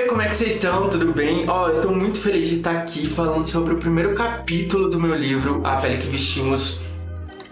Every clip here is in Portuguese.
como é que vocês estão? Tudo bem? Eu tô muito feliz de estar aqui falando sobre o primeiro capítulo do meu livro, A Pele que Vestimos.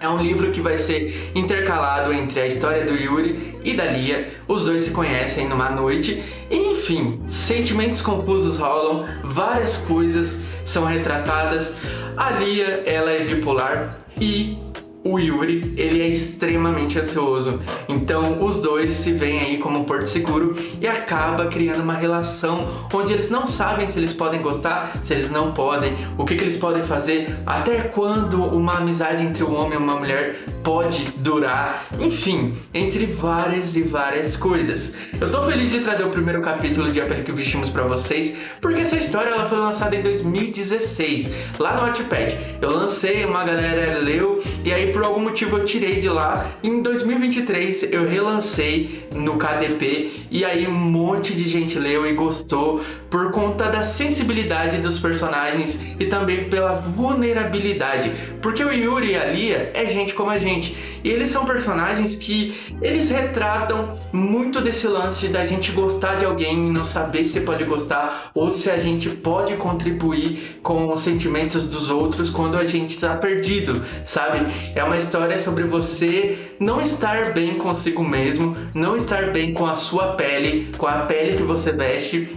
É um livro que vai ser intercalado entre a história do Yuri e da Lia. Os dois se conhecem numa noite. Enfim, sentimentos confusos rolam, várias coisas são retratadas. A Lia, ela é bipolar e o Yuri, ele é extremamente ansioso. Então os dois se veem aí como um porto seguro e acaba criando uma relação onde eles não sabem se eles podem gostar, se eles não podem, o que eles podem fazer, até quando uma amizade entre um homem e uma mulher pode durar, enfim, entre várias e várias coisas. Eu tô feliz de trazer o primeiro capítulo de A Pele que Vestimos pra vocês, porque essa história ela foi lançada em 2016, lá no Wattpad. Eu lancei, uma galera leu e aí por algum motivo eu tirei de lá. Em 2023 eu relancei no KDP e aí um monte de gente leu e gostou por conta da sensibilidade dos personagens e também pela vulnerabilidade, porque o Yuri e a Lia é gente como a gente e eles são personagens que eles retratam muito desse lance da gente gostar de alguém e não saber se pode gostar ou se a gente pode contribuir com os sentimentos dos outros quando a gente está perdido, sabe? É uma história sobre você não estar bem consigo mesmo, não estar bem com a sua pele, com a pele que você veste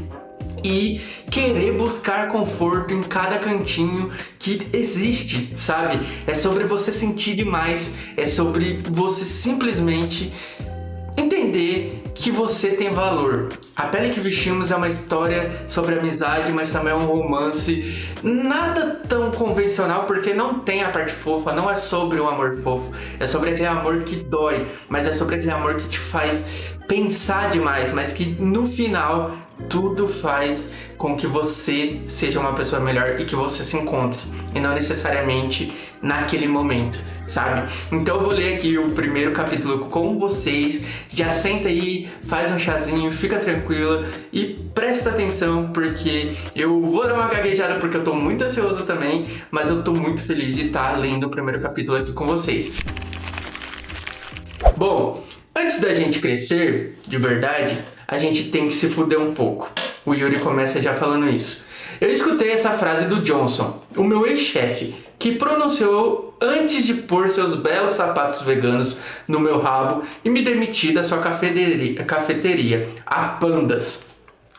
e querer buscar conforto em cada cantinho que existe, sabe? É sobre você sentir demais, é sobre você simplesmente entender que você tem valor. A Pele que Vestimos é uma história sobre amizade, mas também é um romance nada tão convencional, porque não tem a parte fofa, não é sobre o amor fofo, é sobre aquele amor que dói, mas é sobre aquele amor que te faz pensar demais, mas que no final tudo faz com que você seja uma pessoa melhor e que você se encontre, e não necessariamente naquele momento, sabe? Então eu vou ler aqui o primeiro capítulo com vocês. Já senta aí, faz um chazinho, fica tranquila e presta atenção, porque eu vou dar uma gaguejada porque eu tô muito ansioso também, mas eu tô muito feliz de estar lendo o primeiro capítulo aqui com vocês. Bom, antes da gente crescer, de verdade, a gente tem que se fuder um pouco. O Yuri começa já falando isso. Eu escutei essa frase do Johnson, o meu ex-chefe, que pronunciou antes de pôr seus belos sapatos veganos no meu rabo e me demitir da sua cafeteria, a Pandas.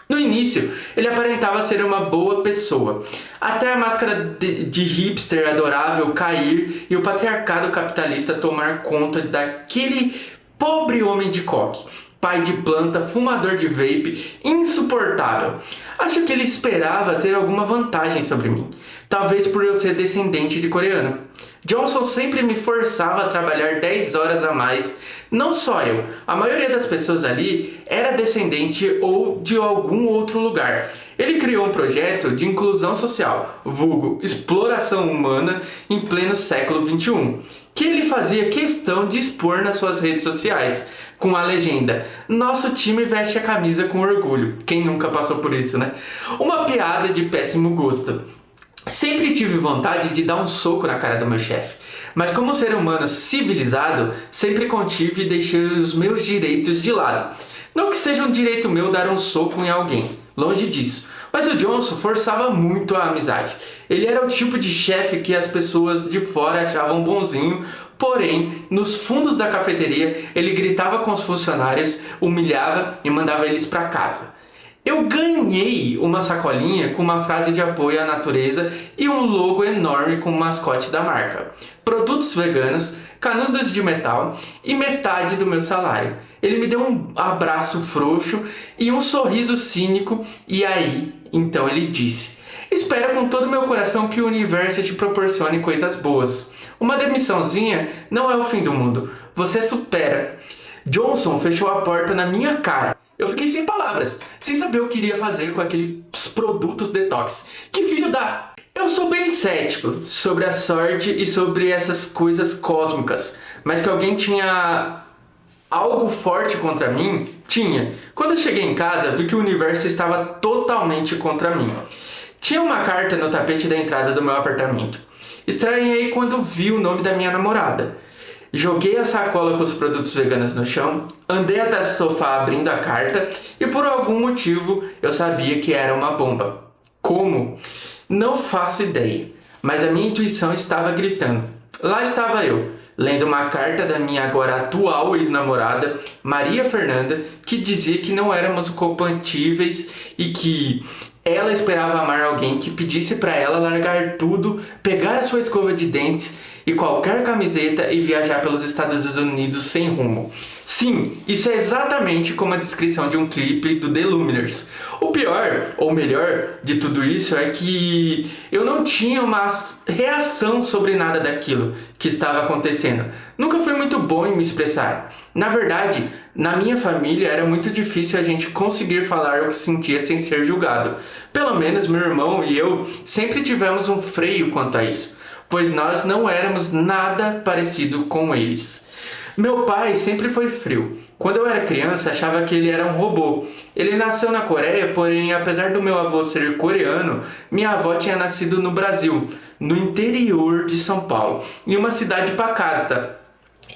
No início, ele aparentava ser uma boa pessoa, até a máscara de hipster adorável cair e o patriarcado capitalista tomar conta daquele pobre homem de coque, pai de planta, fumador de vape, insuportável. Acho que ele esperava ter alguma vantagem sobre mim, talvez por eu ser descendente de coreano. Johnson sempre me forçava a trabalhar 10 horas a mais. Não só eu, a maioria das pessoas ali era descendente ou de algum outro lugar. Ele criou um projeto de inclusão social, vulgo exploração humana em pleno século XXI, que ele fazia questão de expor nas suas redes sociais, com a legenda: nosso time veste a camisa com orgulho. Quem nunca passou por isso, né? Uma piada de péssimo gosto. Sempre tive vontade de dar um soco na cara do meu chefe, mas como ser humano civilizado, sempre contive e deixei os meus direitos de lado. Não que seja um direito meu dar um soco em alguém, longe disso. Mas o Johnson forçava muito a amizade. Ele era o tipo de chefe que as pessoas de fora achavam bonzinho, porém, nos fundos da cafeteria, ele gritava com os funcionários, humilhava e mandava eles para casa. Eu ganhei uma sacolinha com uma frase de apoio à natureza e um logo enorme com o mascote da marca. Produtos veganos, canudos de metal e metade do meu salário. Ele me deu um abraço frouxo e um sorriso cínico e aí, então ele disse: espero com todo o meu coração que o universo te proporcione coisas boas. Uma demissãozinha não é o fim do mundo. Você supera. Johnson fechou a porta na minha cara. Eu fiquei sem palavras, sem saber o que iria fazer com aqueles produtos detox. Que filho da... Eu sou bem cético sobre a sorte e sobre essas coisas cósmicas, mas que alguém tinha algo forte contra mim, tinha. Quando eu cheguei em casa, vi que o universo estava totalmente contra mim. Tinha uma carta no tapete da entrada do meu apartamento. Estranhei quando vi o nome da minha namorada. Joguei a sacola com os produtos veganos no chão, andei até o sofá abrindo a carta e por algum motivo eu sabia que era uma bomba. Como? Não faço ideia, mas a minha intuição estava gritando. Lá estava eu, lendo uma carta da minha agora atual ex-namorada, Maria Fernanda, que dizia que não éramos compatíveis e que ela esperava amar alguém que pedisse para ela largar tudo, pegar a sua escova de dentes e qualquer camiseta e viajar pelos Estados Unidos sem rumo. Sim, isso é exatamente como a descrição de um clipe do The Lumineers. O pior, ou melhor, de tudo isso é que eu não tinha uma reação sobre nada daquilo que estava acontecendo. Nunca fui muito bom em me expressar. Na verdade, na minha família era muito difícil a gente conseguir falar o que sentia sem ser julgado. Pelo menos meu irmão e eu sempre tivemos um freio quanto a isso, pois nós não éramos nada parecido com eles. Meu pai sempre foi frio. Quando eu era criança, achava que ele era um robô. Ele nasceu na Coreia, porém, apesar do meu avô ser coreano, minha avó tinha nascido no Brasil, no interior de São Paulo, em uma cidade pacata.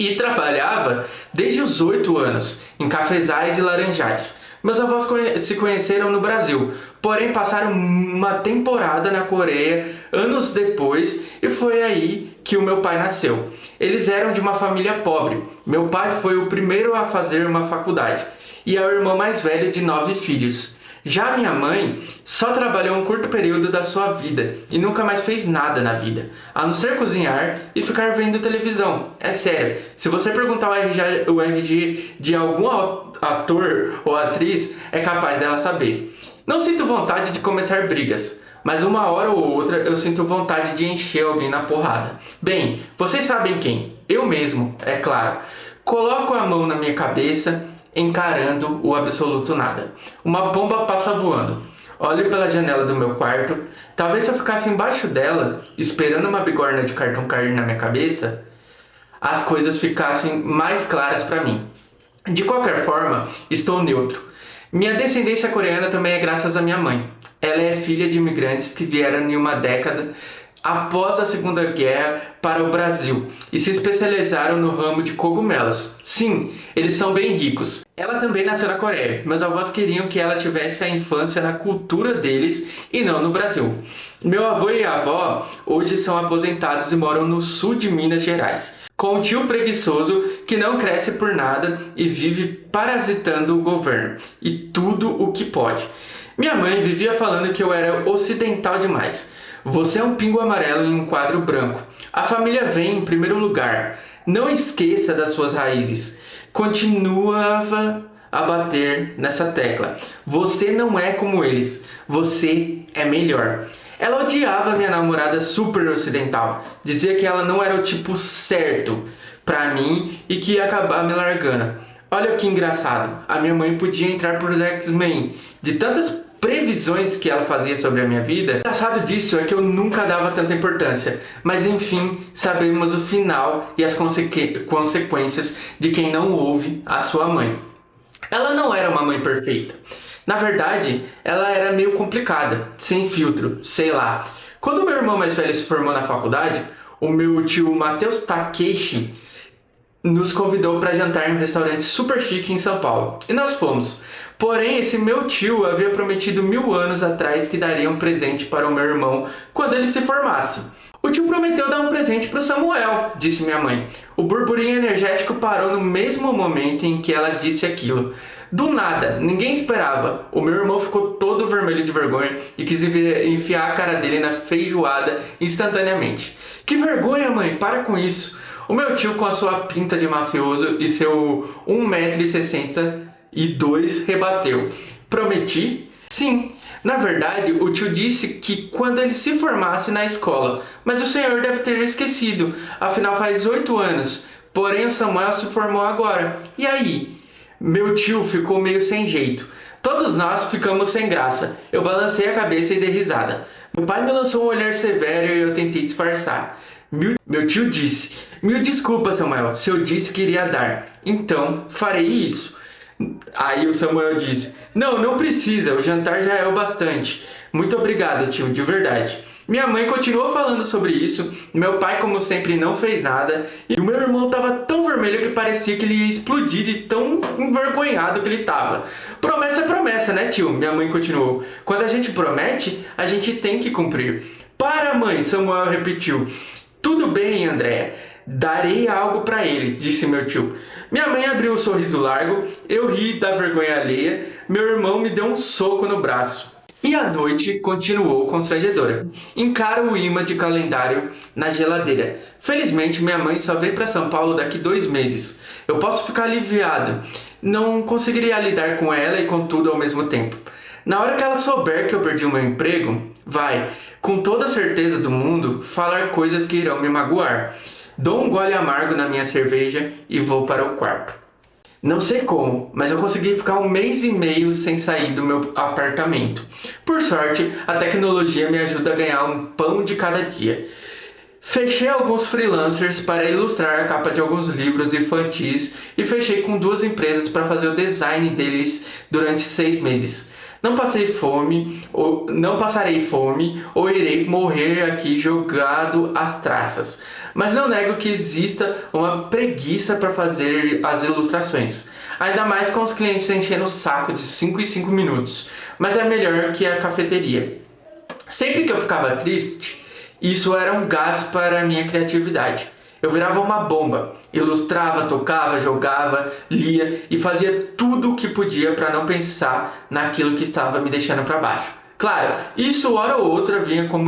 E trabalhava desde os 8 anos, em cafezais e laranjais. Meus avós se conheceram no Brasil, porém passaram uma temporada na Coreia anos depois e foi aí que o meu pai nasceu. Eles eram de uma família pobre. Meu pai foi o primeiro a fazer uma faculdade e é o irmão mais velho de 9 filhos. Já minha mãe só trabalhou um curto período da sua vida e nunca mais fez nada na vida, a não ser cozinhar e ficar vendo televisão. É sério, se você perguntar o RG de algum ator ou atriz, é capaz dela saber. Não sinto vontade de começar brigas, mas uma hora ou outra eu sinto vontade de encher alguém na porrada. Bem, vocês sabem quem? Eu mesmo, é claro. Coloco a mão na minha cabeça, encarando o absoluto nada. Uma pomba passa voando. Olho pela janela do meu quarto. Talvez se eu ficasse embaixo dela, esperando uma bigorna de cartão cair na minha cabeça, as coisas ficassem mais claras para mim. De qualquer forma, estou neutro. Minha descendência coreana também é graças à minha mãe. Ela é filha de imigrantes que vieram em uma década após a Segunda Guerra para o Brasil e se especializaram no ramo de cogumelos. Sim, eles são bem ricos. Ela também nasceu na Coreia. Meus avós queriam que ela tivesse a infância na cultura deles e não no Brasil. Meu avô e a avó hoje são aposentados e moram no sul de Minas Gerais, com um tio preguiçoso que não cresce por nada e vive parasitando o governo e tudo o que pode. Minha mãe vivia falando que eu era ocidental demais. Você é um pingo amarelo em um quadro branco. A família vem em primeiro lugar. Não esqueça das suas raízes. Continuava a bater nessa tecla. Você não é como eles. Você é melhor. Ela odiava minha namorada super ocidental. Dizia que ela não era o tipo certo pra mim e que ia acabar me largando. Olha que engraçado. A minha mãe podia entrar por X-Men. De tantas previsões que ela fazia sobre a minha vida, o engraçado disso é que eu nunca dava tanta importância. Mas enfim, sabemos o final e as consequências de quem não ouve a sua mãe. Ela não era uma mãe perfeita. Na verdade, ela era meio complicada, sem filtro, sei lá. Quando meu irmão mais velho se formou na faculdade, o meu tio Matheus Takeshi nos convidou para jantar em um restaurante super chique em São Paulo. E nós fomos. Porém, esse meu tio havia prometido 1000 anos atrás que daria um presente para o meu irmão quando ele se formasse. O tio prometeu dar um presente para o Samuel, disse minha mãe. O burburinho energético parou no mesmo momento em que ela disse aquilo. Do nada, ninguém esperava. O meu irmão ficou todo vermelho de vergonha e quis enfiar a cara dele na feijoada instantaneamente. Que vergonha, mãe, para com isso. O meu tio, com a sua pinta de mafioso e seu 1,62 m, rebateu. Prometi? Sim. Na verdade, o tio disse que quando ele se formasse na escola, mas o senhor deve ter esquecido, afinal faz 8 anos, porém o Samuel se formou agora. E aí? Meu tio ficou meio sem jeito. Todos nós ficamos sem graça. Eu balancei a cabeça e dei risada. Meu pai me lançou um olhar severo e eu tentei disfarçar. Meu tio disse: "Mil desculpas, Samuel, se eu disse que iria dar. Então, farei isso." Aí o Samuel disse: Não, não precisa, o jantar já é o bastante. Muito obrigado, tio, de verdade. Minha mãe continuou falando sobre isso, meu pai, como sempre, não fez nada, e o meu irmão estava tão vermelho que parecia que ele ia explodir de tão envergonhado que ele estava. Promessa é promessa, né, tio? Minha mãe continuou. Quando a gente promete, a gente tem que cumprir. Para, mãe, Samuel repetiu. Tudo bem, Andréia. Darei algo para ele, disse meu tio. Minha mãe abriu um sorriso largo, eu ri da vergonha alheia, meu irmão me deu um soco no braço. E a noite continuou constrangedora. Encaro o imã de calendário na geladeira. Felizmente, minha mãe só vem para São Paulo daqui 2 meses. Eu posso ficar aliviado. Não conseguiria lidar com ela e com tudo ao mesmo tempo. Na hora que ela souber que eu perdi o meu emprego, vai, com toda a certeza do mundo, falar coisas que irão me magoar. Dou um gole amargo na minha cerveja e vou para o quarto. Não sei como, mas eu consegui ficar 1 mês e meio sem sair do meu apartamento. Por sorte, a tecnologia me ajuda a ganhar um pão de cada dia. Fechei alguns freelancers para ilustrar a capa de alguns livros infantis e fechei com 2 empresas para fazer o design deles durante 6 meses. Não passarei fome ou irei morrer aqui jogado às traças. Mas não nego que exista uma preguiça para fazer as ilustrações. Ainda mais com os clientes enchendo o saco de 5 em 5 minutos. Mas é melhor que a cafeteria. Sempre que eu ficava triste, isso era um gás para a minha criatividade. Eu virava uma bomba, ilustrava, tocava, jogava, lia e fazia tudo o que podia para não pensar naquilo que estava me deixando para baixo. Claro, isso hora ou outra vinha com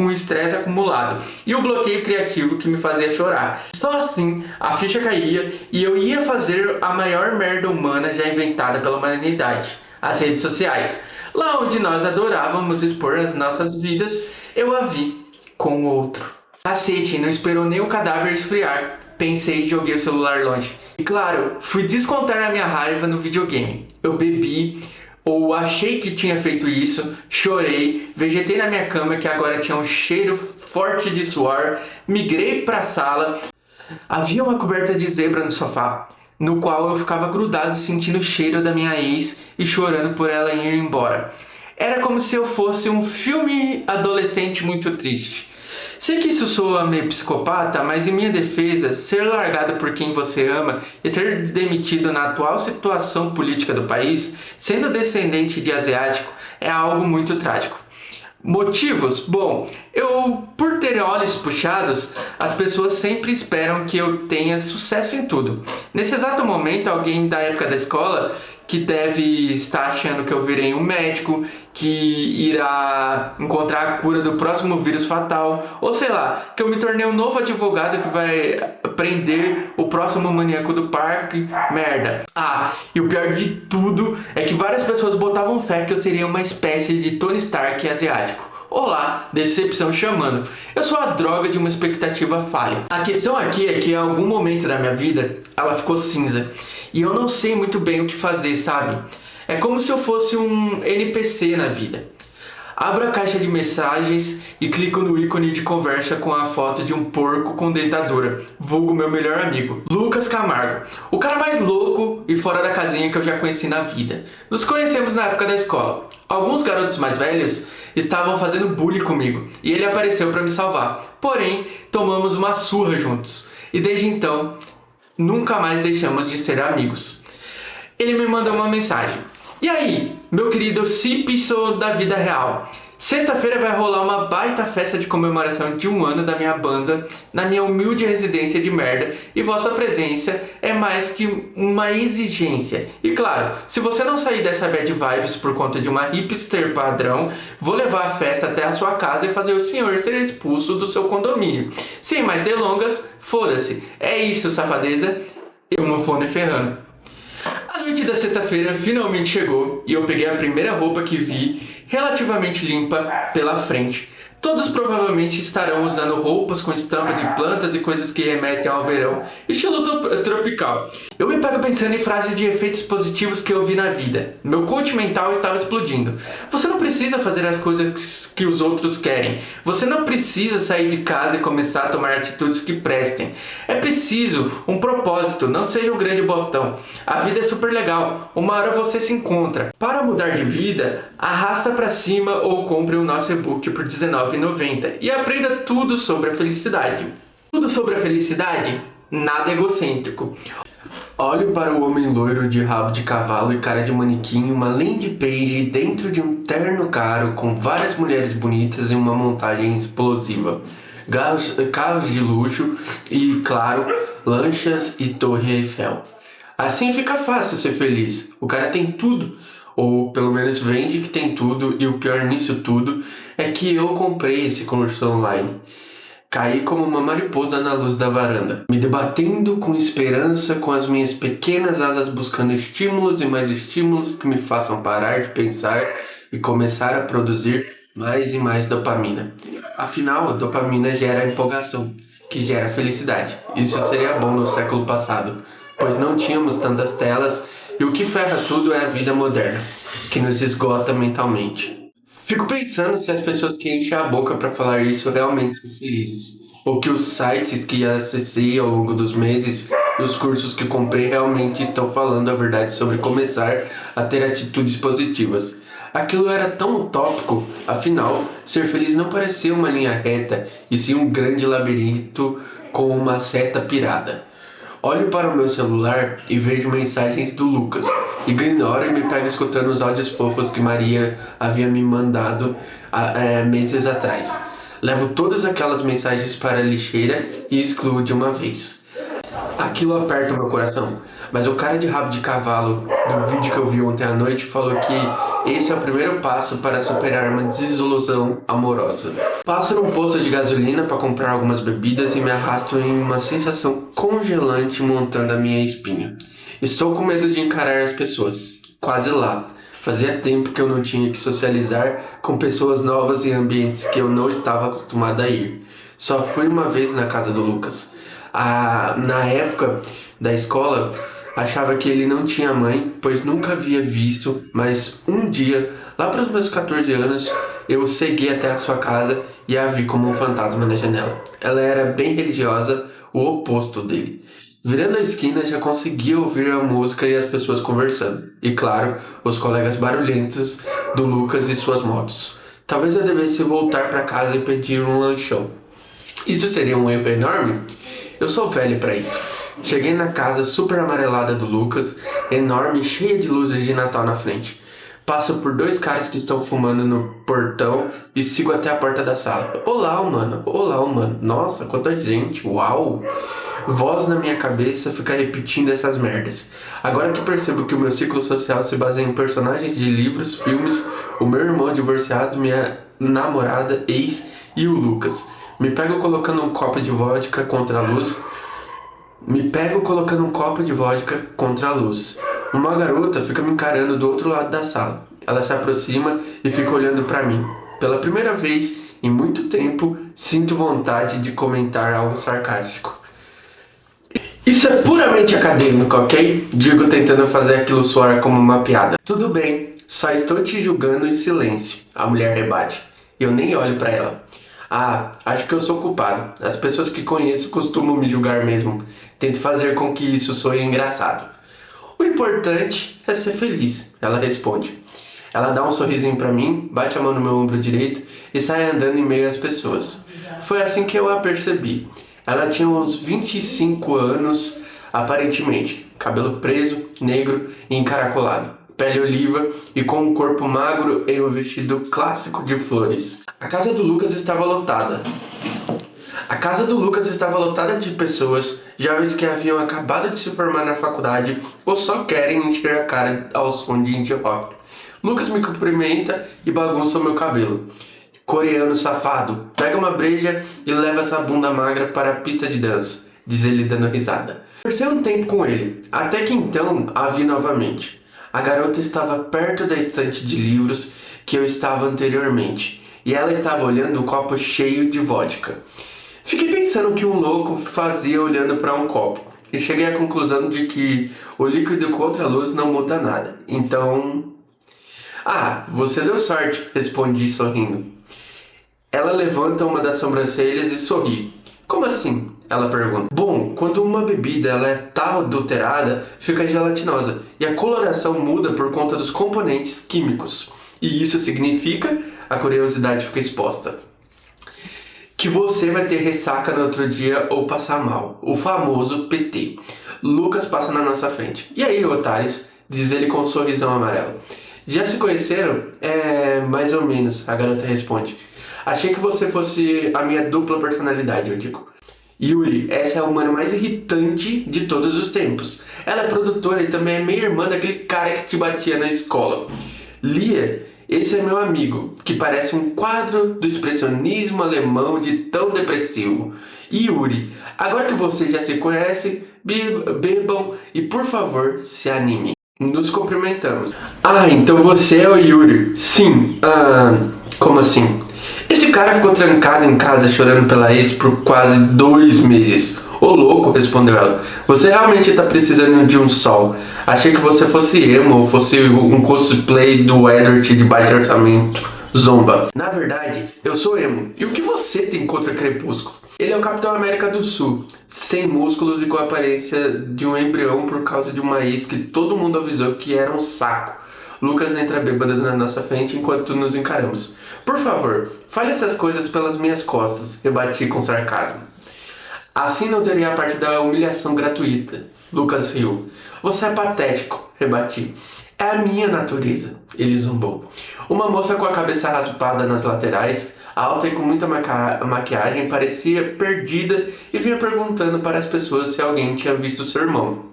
o estresse acumulado e o bloqueio criativo que me fazia chorar. Só assim a ficha caía e eu ia fazer a maior merda humana já inventada pela humanidade, as redes sociais. Lá onde nós adorávamos expor as nossas vidas, eu a vi com outro. Cacete, não esperou nem o cadáver esfriar. Pensei e joguei o celular longe. E claro, fui descontar a minha raiva no videogame. Eu bebi, ou achei que tinha feito isso, chorei, vegetei na minha cama que agora tinha um cheiro forte de suor, migrei para a sala. Havia uma coberta de zebra no sofá, no qual eu ficava grudado sentindo o cheiro da minha ex e chorando por ela ir embora. Era como se eu fosse um filme adolescente muito triste. Sei que isso soa meio psicopata, mas em minha defesa, ser largado por quem você ama e ser demitido na atual situação política do país, sendo descendente de asiático, é algo muito trágico. Motivos? Bom, por ter olhos puxados, as pessoas sempre esperam que eu tenha sucesso em tudo. Nesse exato momento, alguém da época da escola que deve estar achando que eu virei um médico, que irá encontrar a cura do próximo vírus fatal, ou sei lá, que eu me tornei um novo advogado que vai prender o próximo maníaco do parque, merda. Ah, e o pior de tudo é que várias pessoas botavam fé que eu seria uma espécie de Tony Stark asiático. Olá, decepção chamando. Eu sou a droga de uma expectativa falha. A questão aqui é que em algum momento da minha vida ela ficou cinza e eu não sei muito bem o que fazer, sabe? É como se eu fosse um NPC na vida. Abro a caixa de mensagens e clico no ícone de conversa com a foto de um porco com dentadura, vulgo meu melhor amigo, Lucas Camargo, o cara mais louco e fora da casinha que eu já conheci na vida. Nos conhecemos na época da escola. Alguns garotos mais velhos estavam fazendo bullying comigo e ele apareceu para me salvar. Porém, tomamos uma surra juntos e desde então nunca mais deixamos de ser amigos. Ele me mandou uma mensagem. E aí, meu querido Cipso da vida real? Sexta-feira vai rolar uma baita festa de comemoração de 1 ano da minha banda na minha humilde residência de merda e vossa presença é mais que uma exigência. E claro, se você não sair dessa bad vibes por conta de uma hipster padrão, vou levar a festa até a sua casa e fazer o senhor ser expulso do seu condomínio. Sem mais delongas, foda-se. É isso, safadeza. Eu não vou nem ferrando. A noite da sexta-feira finalmente chegou e eu peguei a primeira roupa que vi relativamente limpa pela frente. Todos provavelmente estarão usando roupas com estampa de plantas e coisas que remetem ao verão, estilo tropical. Eu me pego pensando em frases de efeitos positivos que eu vi na vida. Meu coach mental estava explodindo. Você não precisa fazer as coisas que os outros querem. Você não precisa sair de casa e começar a tomar atitudes que prestem. É preciso um propósito, não seja um grande bostão. A vida é super legal. Uma hora você se encontra. Para mudar de vida, arrasta para cima ou compre o nosso e-book por R$19,90 e aprenda tudo sobre a felicidade. Tudo sobre a felicidade? Nada egocêntrico. Olho para o homem loiro de rabo de cavalo e cara de manequim, uma landing page dentro de um terno caro com várias mulheres bonitas em uma montagem explosiva. Carros de luxo e, claro, lanchas e Torre Eiffel. Assim fica fácil ser feliz. O cara tem tudo. Ou pelo menos vende que tem tudo, e o pior nisso tudo é que eu comprei esse curso online. Caí como uma mariposa na luz da varanda, me debatendo com esperança, com as minhas pequenas asas buscando estímulos e mais estímulos que me façam parar de pensar e começar a produzir mais e mais dopamina. Afinal, a dopamina gera empolgação, que gera felicidade. Isso seria bom no século passado, pois não tínhamos tantas telas. E o que ferra tudo é a vida moderna, que nos esgota mentalmente. Fico pensando se as pessoas que enchem a boca para falar isso realmente são felizes, ou que os sites que acessei ao longo dos meses e os cursos que comprei realmente estão falando a verdade sobre começar a ter atitudes positivas. Aquilo era tão utópico, afinal, ser feliz não parecia uma linha reta, e sim um grande labirinto com uma seta pirada. Olho para o meu celular e vejo mensagens do Lucas. Ignoro e me pego escutando os áudios fofos que Maria havia me mandado meses atrás. Levo todas aquelas mensagens para a lixeira e excluo de uma vez. Aquilo aperta o meu coração, mas o cara de rabo de cavalo do vídeo que eu vi ontem à noite falou que esse é o primeiro passo para superar uma desilusão amorosa. Passo num posto de gasolina para comprar algumas bebidas e me arrasto em uma sensação congelante montando a minha espinha. Estou com medo de encarar as pessoas. Quase lá. Fazia tempo que eu não tinha que socializar com pessoas novas em ambientes que eu não estava acostumado a ir. Só fui uma vez na casa do Lucas. Na época da escola, achava que ele não tinha mãe, pois nunca havia visto, mas um dia, lá para os meus 14 anos, eu segui até a sua casa e a vi como um fantasma na janela. Ela era bem religiosa, o oposto dele. Virando a esquina, já conseguia ouvir a música e as pessoas conversando. E claro, os colegas barulhentos do Lucas e suas motos. Talvez eu devesse voltar para casa e pedir um lanchão. Isso seria um erro enorme? Eu sou velho para isso. Cheguei na casa super amarelada do Lucas, enorme, cheia de luzes de Natal na frente. Passo por dois caras que estão fumando no portão e sigo até a porta da sala. Olá, humano. Olá, humano. Nossa, quanta gente. Uau. Voz na minha cabeça fica repetindo essas merdas. Agora que percebo que o meu ciclo social se baseia em personagens de livros, filmes, o meu irmão divorciado, minha namorada, ex e o Lucas. Me pego colocando um copo de vodka contra a luz. Uma garota fica me encarando do outro lado da sala. Ela se aproxima e fica olhando para mim. Pela primeira vez em muito tempo, sinto vontade de comentar algo sarcástico. Isso é puramente acadêmico, ok? Digo tentando fazer aquilo soar como uma piada. Tudo bem, só estou te julgando em silêncio, a mulher rebate. Eu nem olho para ela. Acho que eu sou culpado. As pessoas que conheço costumam me julgar mesmo. Tento fazer com que isso soe engraçado. O importante é ser feliz, ela responde. Ela dá um sorrisinho pra mim, bate a mão no meu ombro direito e sai andando em meio às pessoas. Foi assim que eu a percebi. Ela tinha uns 25 anos, aparentemente. Cabelo preso, negro e encaracolado. Pele oliva e com um corpo magro em um vestido clássico de flores. A casa do Lucas estava lotada de pessoas, jovens que haviam acabado de se formar na faculdade ou só querem encher a cara ao som de indie rock. Lucas me cumprimenta e bagunça o meu cabelo. Coreano safado, pega uma breja e leva essa bunda magra para a pista de dança, diz ele dando risada. Conversei um tempo com ele, até que então a vi novamente. A garota estava perto da estante de livros que eu estava anteriormente, e ela estava olhando o copo cheio de vodka. Fiquei pensando o que um louco fazia olhando para um copo, e cheguei à conclusão de que o líquido contra a luz não muda nada. Então... Ah, você deu sorte, respondi sorrindo. Ela levanta uma das sobrancelhas e sorri. Como assim? Ela pergunta. Bom, quando uma bebida ela é tal adulterada, fica gelatinosa e a coloração muda por conta dos componentes químicos. E isso significa, a curiosidade fica exposta, que você vai ter ressaca no outro dia ou passar mal. O famoso PT. Lucas passa na nossa frente. E aí, otários? Diz ele com um sorrisão amarelo. Já se conheceram? Mais ou menos, a garota responde. Achei que você fosse a minha dupla personalidade, eu digo. Yuri, essa é a humana mais irritante de todos os tempos. Ela é produtora e também é meia irmã daquele cara que te batia na escola. Lia, esse é meu amigo, que parece um quadro do expressionismo alemão de tão depressivo. Yuri, agora que vocês já se conhecem, bebam e por favor se animem. Nos cumprimentamos. Ah, então você é o Yuri. Sim, como assim? Esse cara ficou trancado em casa chorando pela ex por quase 2 meses. Ô louco, respondeu ela. Você realmente tá precisando de um sol. Achei que você fosse emo ou fosse um cosplay do Edward de baixo orçamento. Zomba. Na verdade, eu sou emo. E o que você tem contra Crepúsculo? Ele é o Capitão América do Sul, sem músculos e com a aparência de um embrião por causa de uma ex que todo mundo avisou que era um saco. Lucas entra bêbado na nossa frente enquanto nos encaramos. Por favor, fale essas coisas pelas minhas costas, rebati com sarcasmo. Assim não teria a parte da humilhação gratuita. Lucas riu. Você é patético, rebati. É a minha natureza, ele zombou. Uma moça com a cabeça raspada nas laterais, alta e com muita maquiagem, parecia perdida e vinha perguntando para as pessoas se alguém tinha visto seu irmão.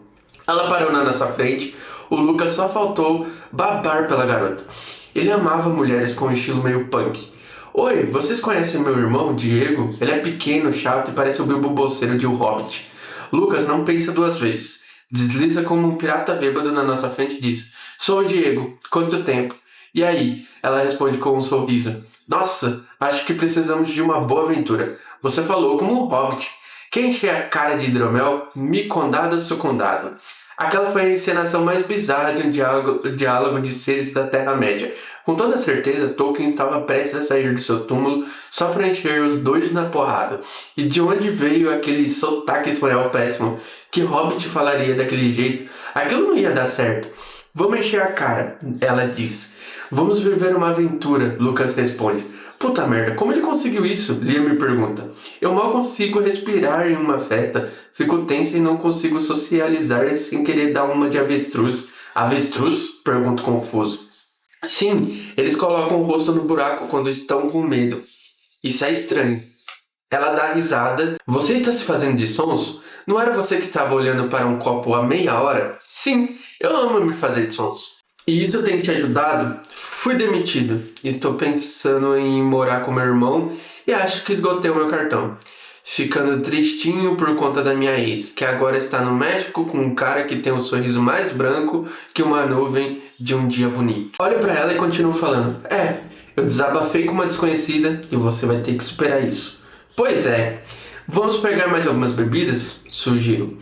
Ela parou na nossa frente, o Lucas só faltou babar pela garota. Ele amava mulheres com um estilo meio punk. Oi, vocês conhecem meu irmão, Diego? Ele é pequeno, chato e parece o Bilbo Bolseiro de O Hobbit. Lucas não pensa 2 vezes. Desliza como um pirata bêbado na nossa frente e diz: Sou o Diego, quanto tempo? E aí? Ela responde com um sorriso. Nossa, acho que precisamos de uma boa aventura. Você falou como um hobbit. Quer encher a cara de hidromel? Me condado, sou condado. Aquela foi a encenação mais bizarra de um diálogo de seres da Terra-média. Com toda certeza, Tolkien estava prestes a sair do seu túmulo só para encher os dois na porrada. E de onde veio aquele sotaque espanhol péssimo? Que hobbit falaria daquele jeito? Aquilo não ia dar certo. Vamos encher a cara, ela diz. Vamos viver uma aventura, Lucas responde. Puta merda, como ele conseguiu isso? Lia me pergunta. Eu mal consigo respirar em uma festa, fico tensa e não consigo socializar sem querer dar uma de avestruz. Avestruz? Pergunto confuso. Sim, eles colocam o rosto no buraco quando estão com medo. Isso é estranho. Ela dá risada. Você está se fazendo de sonso? Não era você que estava olhando para um copo há meia hora? Sim, eu amo me fazer de sonso. E isso tem te ajudado? Fui demitido. Estou pensando em morar com meu irmão e acho que esgotei o meu cartão. Ficando tristinho por conta da minha ex, que agora está no México com um cara que tem um sorriso mais branco que uma nuvem de um dia bonito. Olho para ela e continuo falando. Eu desabafei com uma desconhecida e você vai ter que superar isso. Pois é. Vamos pegar mais algumas bebidas? Sugiro.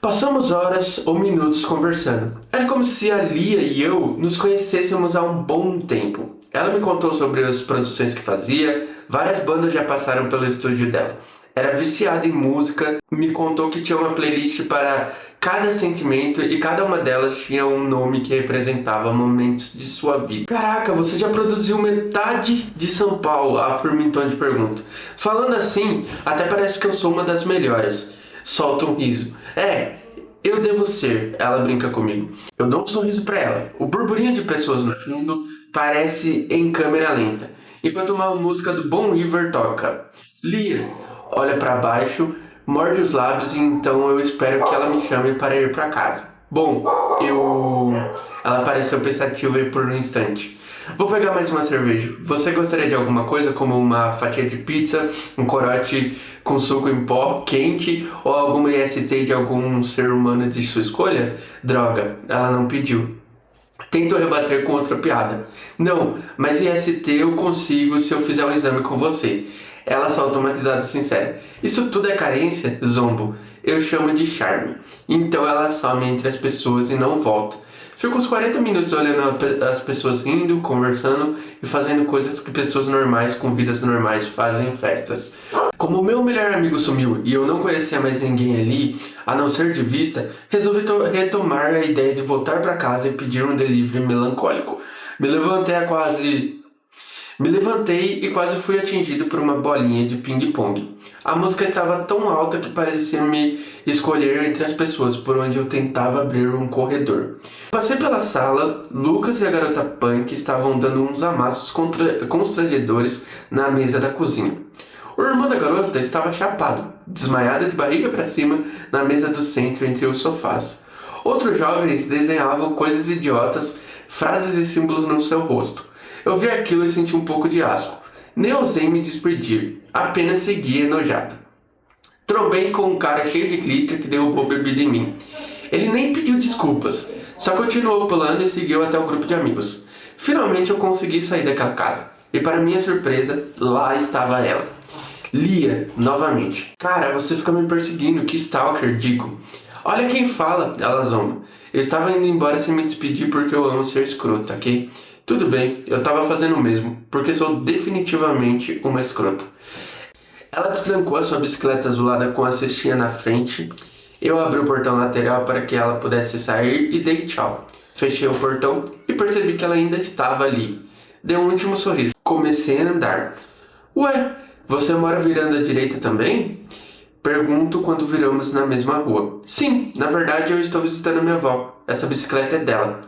Passamos horas ou minutos conversando. Era como se a Lia e eu nos conhecêssemos há um bom tempo. Ela me contou sobre as produções que fazia, várias bandas já passaram pelo estúdio dela. Era viciada em música, me contou que tinha uma playlist para cada sentimento e cada uma delas tinha um nome que representava momentos de sua vida. Caraca, você já produziu metade de São Paulo, afirma em tom de pergunta. Falando assim, até parece que eu sou uma das melhores. Solta um riso. Eu devo ser, ela brinca comigo. Eu dou um sorriso pra ela. O burburinho de pessoas no fundo parece em câmera lenta, enquanto uma música do Bon Iver toca. Lia olha pra baixo, morde os lábios e então eu espero que ela me chame para ir pra casa. Bom, Ela pareceu pensativa por um instante. Vou pegar mais uma cerveja. Você gostaria de alguma coisa, como uma fatia de pizza, um corote com suco em pó quente ou alguma IST de algum ser humano de sua escolha? Droga, ela não pediu. Tento rebater com outra piada. Não, mas IST eu consigo se eu fizer um exame com você. Ela solta uma risada sincera. Isso tudo é carência? Zombo. Eu chamo de charme. Então ela some entre as pessoas e não volta. Fico uns 40 minutos olhando as pessoas rindo, conversando e fazendo coisas que pessoas normais com vidas normais fazem em festas. Como o meu melhor amigo sumiu e eu não conhecia mais ninguém ali, a não ser de vista, resolvi retomar a ideia de voltar para casa e pedir um delivery melancólico. Me levantei e quase fui atingido por uma bolinha de ping-pong. A música estava tão alta que parecia me escolher entre as pessoas por onde eu tentava abrir um corredor. Passei pela sala, Lucas e a garota punk estavam dando uns amassos constrangedores na mesa da cozinha. O irmão da garota estava chapado, desmaiado de barriga para cima na mesa do centro entre os sofás. Outros jovens desenhavam coisas idiotas, frases e símbolos no seu rosto. Eu vi aquilo e senti um pouco de asco. Nem ousei me despedir, apenas segui enojado. Trombei com um cara cheio de glitter que derrubou bebida em mim. Ele nem pediu desculpas, só continuou pulando e seguiu até o grupo de amigos. Finalmente eu consegui sair daquela casa, e para minha surpresa, lá estava ela. Lia, novamente. Cara, você fica me perseguindo, que stalker, digo. Olha quem fala, ela zomba. Eu estava indo embora sem me despedir porque eu amo ser escrota, ok? Tudo bem, eu estava fazendo o mesmo, porque sou definitivamente uma escrota. Ela destrancou a sua bicicleta azulada com a cestinha na frente. Eu abri o portão lateral para que ela pudesse sair e dei tchau. Fechei o portão e percebi que ela ainda estava ali. Dei um último sorriso. Comecei a andar. Ué, você mora virando à direita também? Pergunto quando viramos na mesma rua. Sim, na verdade eu estou visitando a minha avó. Essa bicicleta é dela.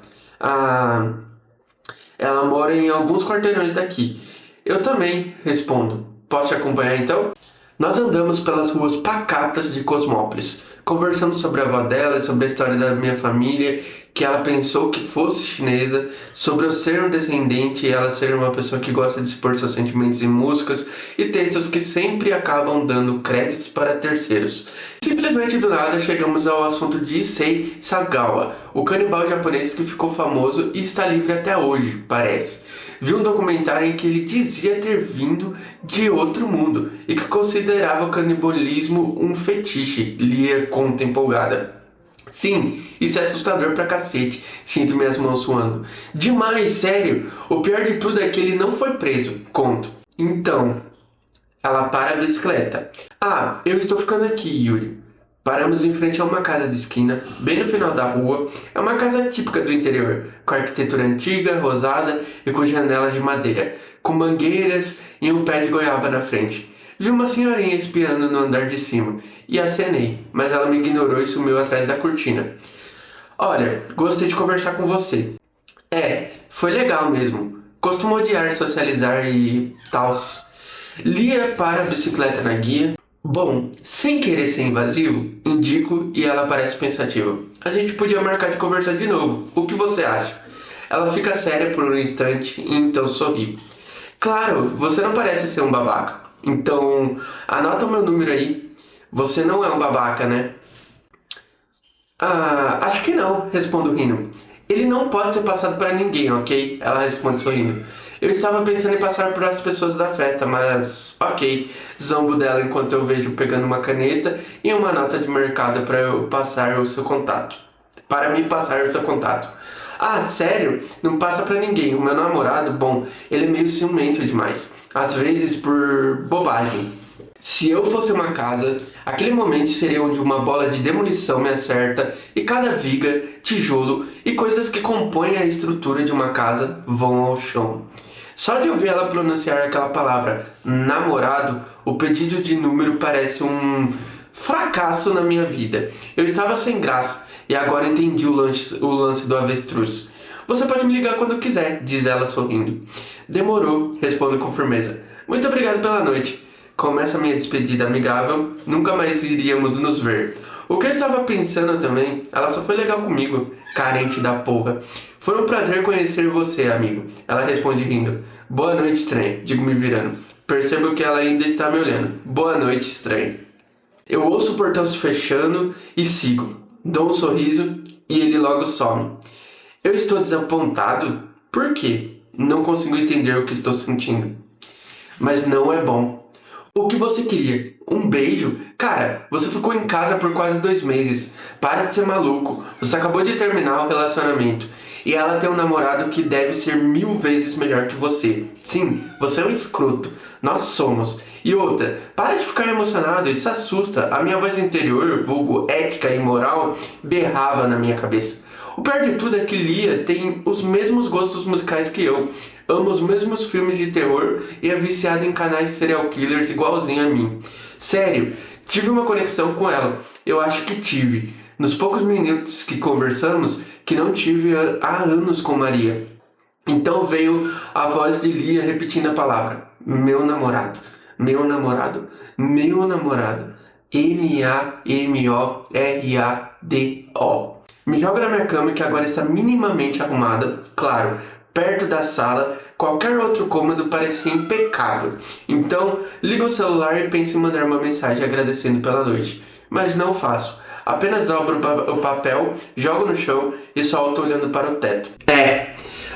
Ela mora em alguns quarteirões daqui. Eu também, respondo. Posso te acompanhar então? Nós andamos pelas ruas pacatas de Cosmópolis. Conversamos sobre a avó dela, sobre a história da minha família, que ela pensou que fosse chinesa, sobre eu ser um descendente e ela ser uma pessoa que gosta de expor seus sentimentos em músicas e textos que sempre acabam dando créditos para terceiros. Simplesmente do nada chegamos ao assunto de Issei Sagawa, o canibal japonês que ficou famoso e está livre até hoje, parece. Vi um documentário em que ele dizia ter vindo de outro mundo e que considerava o canibalismo um fetiche, lia conta empolgada. Sim, isso é assustador pra cacete, sinto minhas mãos suando. Demais, sério. O pior de tudo é que ele não foi preso, conto. Então, ela para a bicicleta. Eu estou ficando aqui, Yuri. Paramos em frente a uma casa de esquina, bem no final da rua. É uma casa típica do interior, com arquitetura antiga, rosada e com janelas de madeira, com mangueiras e um pé de goiaba na frente. Vi uma senhorinha espiando no andar de cima e acenei, mas ela me ignorou e sumiu atrás da cortina. Olha, gostei de conversar com você. Foi legal mesmo. Costumo odiar socializar e tals. Lia para a bicicleta na guia. Bom, sem querer ser invasivo, indico e ela parece pensativa. A gente podia marcar de conversar de novo. O que você acha? Ela fica séria por um instante e então sorri. Claro, você não parece ser um babaca. Então, anota o meu número aí. Você não é um babaca, né? Acho que não, respondo rindo. Ele não pode ser passado para ninguém, ok? Ela responde sorrindo. Eu estava pensando em passar para as pessoas da festa, mas ok. Zombo dela enquanto eu vejo pegando uma caneta e uma nota de mercado para eu passar o seu contato. Para me passar o seu contato. Sério? Não passa para ninguém. O meu namorado, bom, ele é meio ciumento demais. Às vezes por bobagem. Se eu fosse uma casa, aquele momento seria onde uma bola de demolição me acerta e cada viga, tijolo e coisas que compõem a estrutura de uma casa vão ao chão. Só de ouvir ela pronunciar aquela palavra, namorado, o pedido de número parece um fracasso na minha vida. Eu estava sem graça e agora entendi o lance do avestruz. Você pode me ligar quando quiser, diz ela sorrindo. Demorou, respondo com firmeza. Muito obrigado pela noite. Começa minha despedida amigável, nunca mais iríamos nos ver. O que eu estava pensando também, ela só foi legal comigo, carente da porra. Foi um prazer conhecer você, amigo. Ela responde rindo. Boa noite, estranho, digo me virando. Percebo que ela ainda está me olhando. Boa noite, estranho. Eu ouço o portão se fechando e sigo. Dou um sorriso e ele logo some. Eu estou desapontado? Por quê? Não consigo entender o que estou sentindo. Mas não é bom. O que você queria? Um beijo? Cara, você ficou em casa por quase 2 meses. Para de ser maluco. Você acabou de terminar o relacionamento. E ela tem um namorado que deve ser 1000 vezes melhor que você. Sim, você é um escroto. Nós somos. E outra, para de ficar emocionado, isso assusta. A minha voz interior, vulgo ética e moral, berrava na minha cabeça. O pior de tudo é que Lia tem os mesmos gostos musicais que eu, ama os mesmos filmes de terror e é viciada em canais de serial killers igualzinho a mim. Sério, tive uma conexão com ela. Eu acho que tive. Nos poucos minutos que conversamos, que não tive há anos com Maria. Então veio a voz de Lia repetindo a palavra: meu namorado, meu namorado, meu namorado. Namorado. Me joga na minha cama que agora está minimamente arrumada, claro, perto da sala, qualquer outro cômodo parecia impecável. Então, liga o celular e pensa em mandar uma mensagem agradecendo pela noite. Mas não faço. Apenas dobro o papel, jogo no chão e solto olhando para o teto.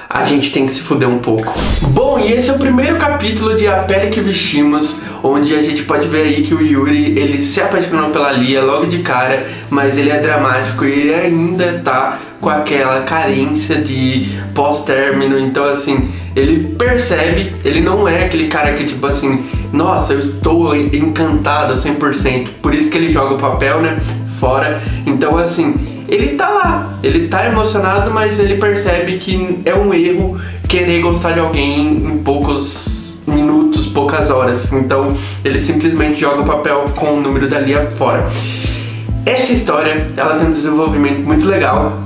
A gente tem que se fuder um pouco. Bom, e esse é o primeiro capítulo de A Pele que Vestimos, onde a gente pode ver aí que o Yuri, ele se apaixonou pela Lia logo de cara, mas ele é dramático e ele ainda tá com aquela carência de pós-término. Então assim, ele percebe, ele não é aquele cara que tipo assim, nossa, eu estou encantado 100%, por isso que ele joga o papel, né, fora. Então assim, ele tá lá, ele tá emocionado, mas ele percebe que é um erro querer gostar de alguém em poucos minutos, poucas horas. Então ele simplesmente joga o papel com o número da Lia fora. Essa história, ela tem um desenvolvimento muito legal.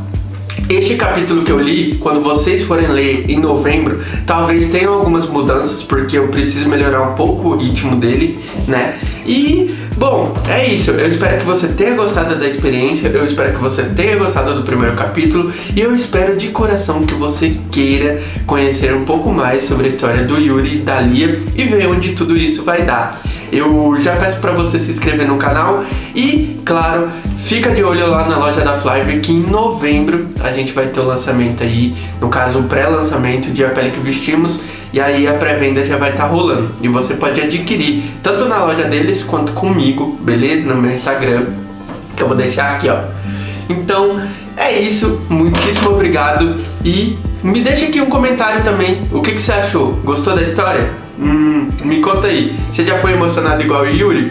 Este capítulo que eu li, quando vocês forem ler em novembro, talvez tenham algumas mudanças, porque eu preciso melhorar um pouco o ritmo dele, né? E, bom, é isso. Eu espero que você tenha gostado da experiência, eu espero que você tenha gostado do primeiro capítulo, e eu espero de coração que você queira conhecer um pouco mais sobre a história do Yuri e da Lia e ver onde tudo isso vai dar. Eu já peço pra você se inscrever no canal e, claro, fica de olho lá na loja da Flávia que em novembro a gente vai ter o lançamento aí, no caso o pré-lançamento de A Pele que Vestimos, e aí a pré-venda já vai estar rolando. E você pode adquirir tanto na loja deles quanto comigo, beleza? No meu Instagram, que eu vou deixar aqui, ó. Então é isso, muitíssimo obrigado e me deixa aqui um comentário também. O que você achou? Gostou da história? Me conta aí, você já foi emocionado igual o Yuri?